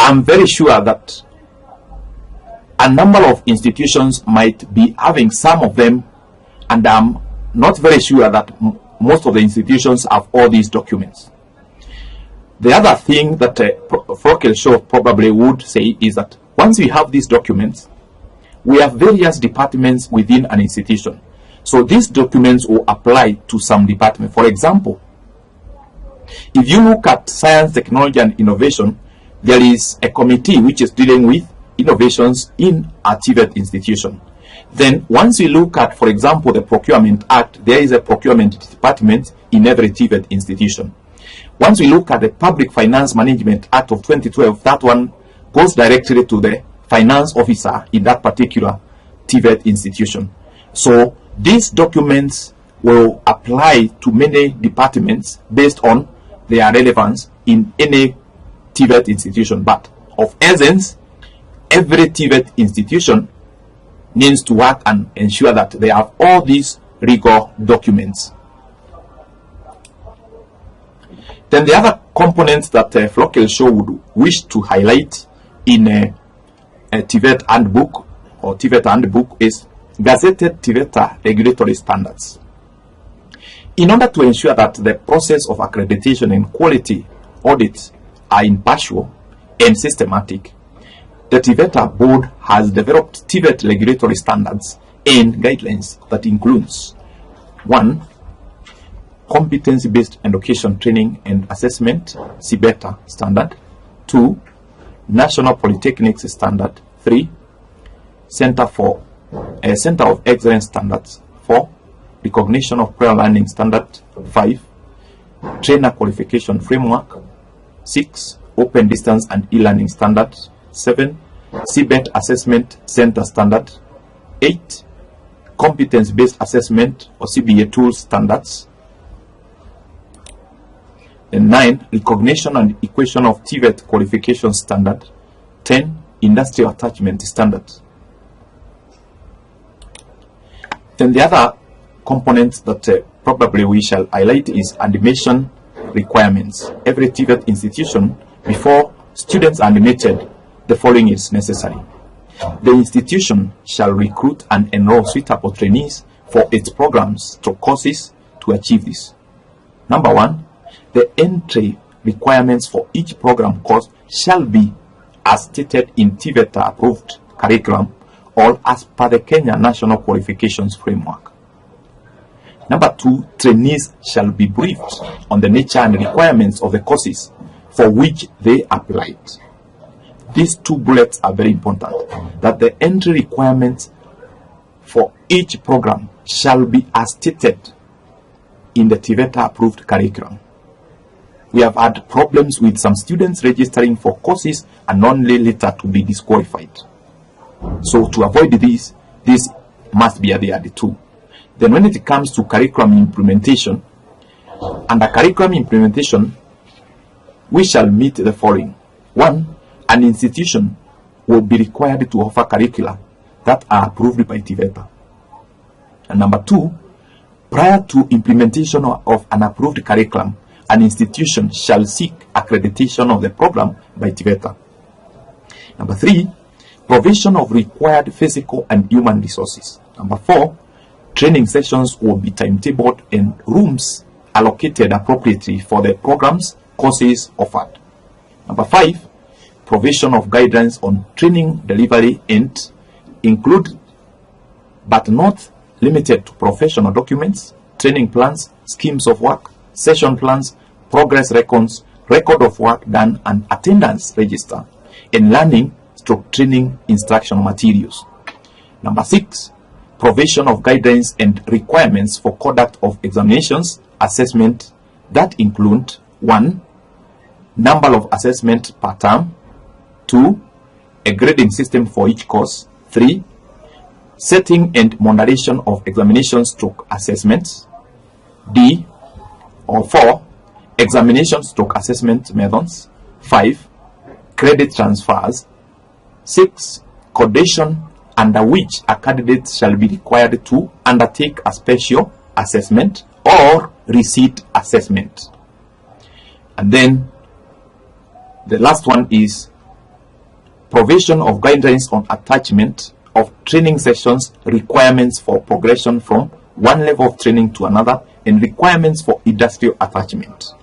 I'm very sure that a number of institutions might be having some of them, and I'm not very sure that most of the institutions have all these documents. The other thing that Vocational probably would say is that once we have these documents, we have various departments within an institution. So these documents will apply to some department. For example, if you look at science, technology, and innovation, there is a committee which is dealing with innovations in a TVET institution. Then once we look at, for example, the Procurement Act, there is a procurement department in every TVET institution. Once we look at the Public Finance Management Act of 2012, that one goes directly to the finance officer in that particular TVET institution. So these documents will apply to many departments based on their relevance in any TVET institution. But of essence, every TVET institution needs to work and ensure that they have all these rigor documents. Then the other components that Vocational would wish to highlight in a TVET Handbook or TVET Handbook is gazetted Tveta regulatory standards. In order to ensure that the process of accreditation and quality audits are impartial and systematic, the Tveta board has developed TVET regulatory standards and guidelines that includes 1. Competency-Based Education Training and Assessment CBET standard. 2. National Polytechnics standard. 3. Center of Excellence standards. 4. Recognition of Prior Learning standard. 5. Trainer Qualification Framework. 6. Open Distance and E-Learning standard. 7. CBET Assessment Center standard. 8. Competence-Based Assessment or CBET Tools standards. And 9. Recognition and Equation of TVET Qualification standard. 10. Industrial Attachment standard. Then the other component that probably we shall highlight is admission requirements. Every TVET institution, before students are admitted, the following is necessary. The institution shall recruit and enroll suitable trainees for its programs to courses to achieve this. Number 1, the entry requirements for each program course shall be as stated in TVET approved curriculum or as per the Kenya National Qualifications Framework. Number 2, trainees shall be briefed on the nature and requirements of the courses for which they applied. These 2 bullets are very important, that the entry requirements for each program shall be as stated in the TVET approved curriculum. We have had problems with some students registering for courses and only later to be disqualified. So to avoid this must be adhered to. Then when it comes to curriculum implementation, under curriculum implementation, we shall meet the following. 1, an institution will be required to offer curricula that are approved by TVETA. And number 2, prior to implementation of an approved curriculum, an institution shall seek accreditation of the program by TVETA. Number 3, provision of required physical and human resources. Number 4, training sessions will be timetabled and rooms allocated appropriately for the programs, courses offered. Number 5, provision of guidelines on training delivery and include but not limited to professional documents, training plans, schemes of work, session plans, progress records, record of work done and attendance register, and learning / training instructional materials. Number 6, provision of guidelines and requirements for conduct of examinations, assessment that include 1, number of assessment per term, 2, a grading system for each course, 3, setting and moderation of examinations / assessments, D or 4, examination / assessment methods, 5, credit transfers, 6, condition under which a candidate shall be required to undertake a special assessment or receipt assessment. And then the last one is provision of guidelines on attachment of training sessions, requirements for progression from one level of training to another, and requirements for industrial attachment.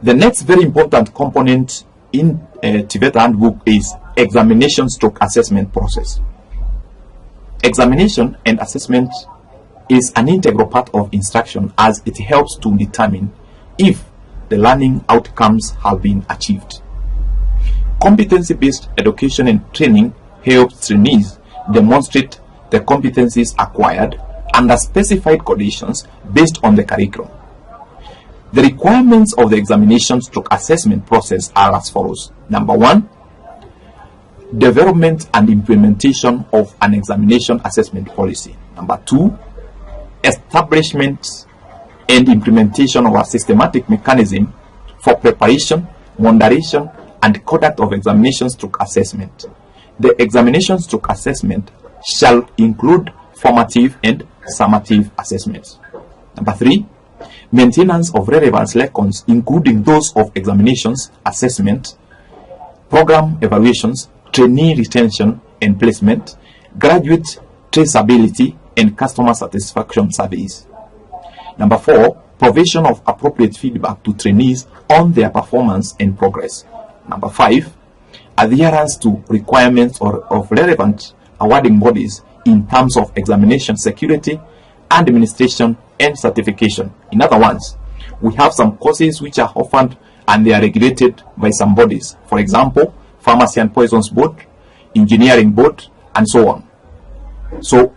The next very important component in TVET Handbook is examination/assessment process. Examination and assessment is an integral part of instruction, as it helps to determine if the learning outcomes have been achieved. Competency-based education and training helps trainees demonstrate the competencies acquired under specified conditions based on the curriculum. The requirements of the examination/assessment process are as follows. Number 1, development and implementation of an examination assessment policy. Number 2, establishment and implementation of a systematic mechanism for preparation, moderation, and conduct of examinations/assessment. The examinations/assessment shall include formative and summative assessments. Number 3, maintenance of relevance records, including those of examinations, assessment, program evaluations, trainee retention and placement, graduate traceability, and customer satisfaction surveys. Number 4, provision of appropriate feedback to trainees on their performance and progress. Number 5, adherence to requirements of relevant awarding bodies in terms of examination security, administration, and certification. In other words, we have some courses which are offered and they are regulated by some bodies. For example, Pharmacy and Poisons Board, Engineering Board, and so on. So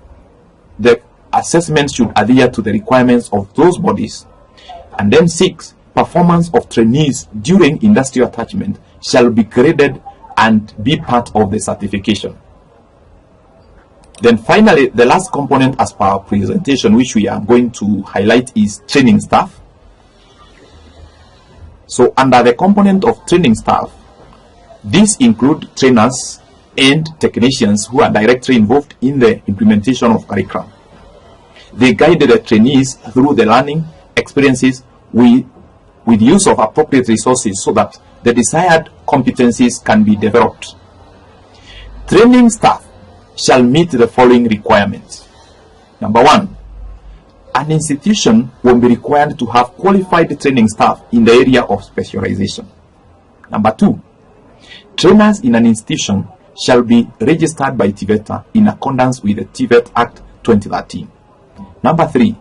the assessment should adhere to the requirements of those bodies. And then 6, performance of trainees during industrial attachment shall be graded and be part of the certification. Then finally, the last component as per our presentation, which we are going to highlight, is training staff. So under the component of training staff, these include trainers and technicians who are directly involved in the implementation of curriculum. They guide the trainees through the learning experiences with use of appropriate resources so that the desired competencies can be developed. Training staff shall meet the following requirements. Number 1, an institution will be required to have qualified training staff in the area of specialization. Number 2, trainers in an institution shall be registered by Tveta in accordance with the TVET Act 2013. Number 3,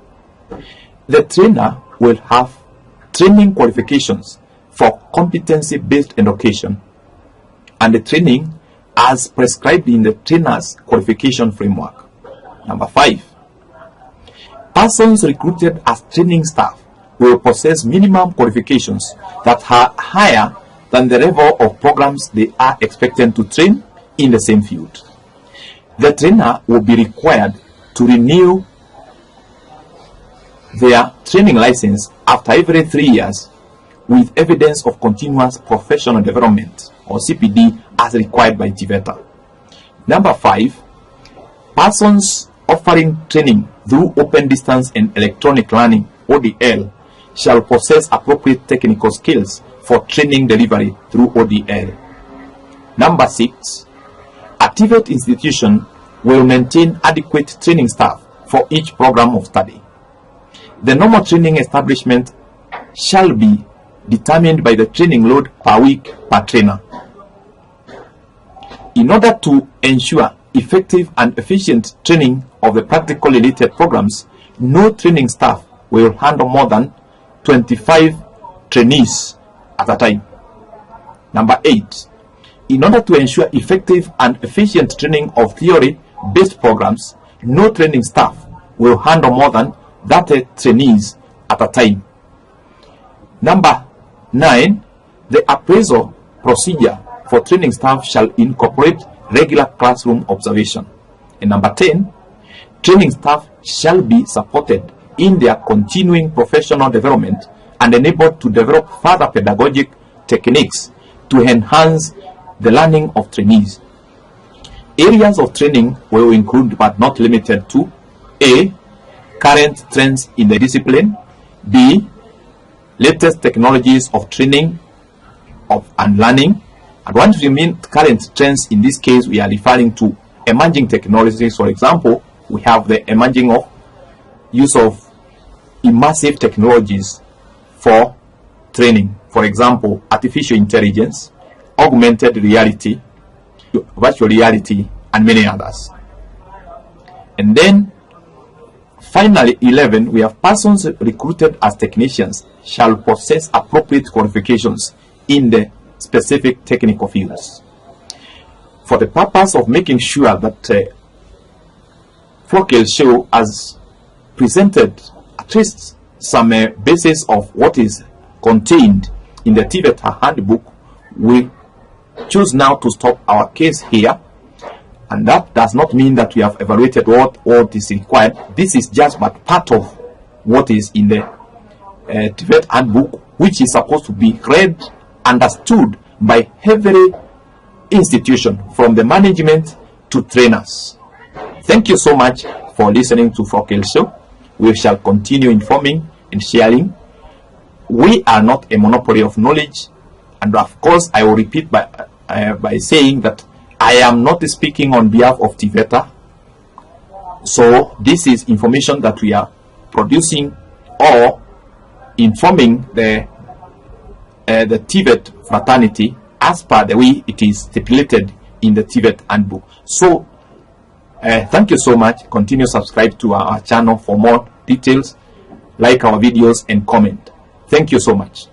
the trainer will have training qualifications for competency-based education and the training as prescribed in the trainer's qualification framework. Number 5, persons recruited as training staff will possess minimum qualifications that are higher than the level of programs they are expected to train in the same field. The trainer will be required to renew their training license after every 3 years with evidence of continuous professional development, or CPD, as required by Tveta. Number 5, persons offering training through open distance and electronic learning, ODL, shall possess appropriate technical skills for training delivery through ODL. Number 6, a TVET institution will maintain adequate training staff for each program of study. The normal training establishment shall be determined by the training load per week per trainer. In order to ensure effective and efficient training of the practical related programs, no training staff will handle more than 25 trainees at a time. Number 8, in order to ensure effective and efficient training of theory-based programs, no training staff will handle more than 30 trainees at a time. Number 9, the appraisal procedure for training staff shall incorporate regular classroom observation. And number 10, training staff shall be supported in their continuing professional development and enabled to develop further pedagogic techniques to enhance the learning of trainees. Areas of training will include but not limited to: A, current trends in the discipline; B, latest technologies of training and learning; And what we mean current trends, in this case, we are referring to emerging technologies. For example, we have the emerging of use of immersive technologies for training. For example, artificial intelligence, augmented reality, virtual reality, and many others. And then finally, 11, we have persons recruited as technicians shall possess appropriate qualifications in the specific technical fields. For the purpose of making sure that Vocational has presented at least some basis of what is contained in the TVET Handbook, we choose now to stop our case here. And that does not mean that we have evaluated what is required. This is just but part of what is in the TVET Handbook, which is supposed to be read, understood by every institution, from the management to trainers. Thank you so much for listening to Vocational. We shall continue informing and sharing. We are not a monopoly of knowledge, and of course I will repeat by saying that I am not speaking on behalf of Tveta. So this is information that we are producing or informing the TVET fraternity as per the way it is stipulated in the TVET Handbook. So thank you so much. Continue subscribe to our channel for more details, like our videos and comment. Thank you so much.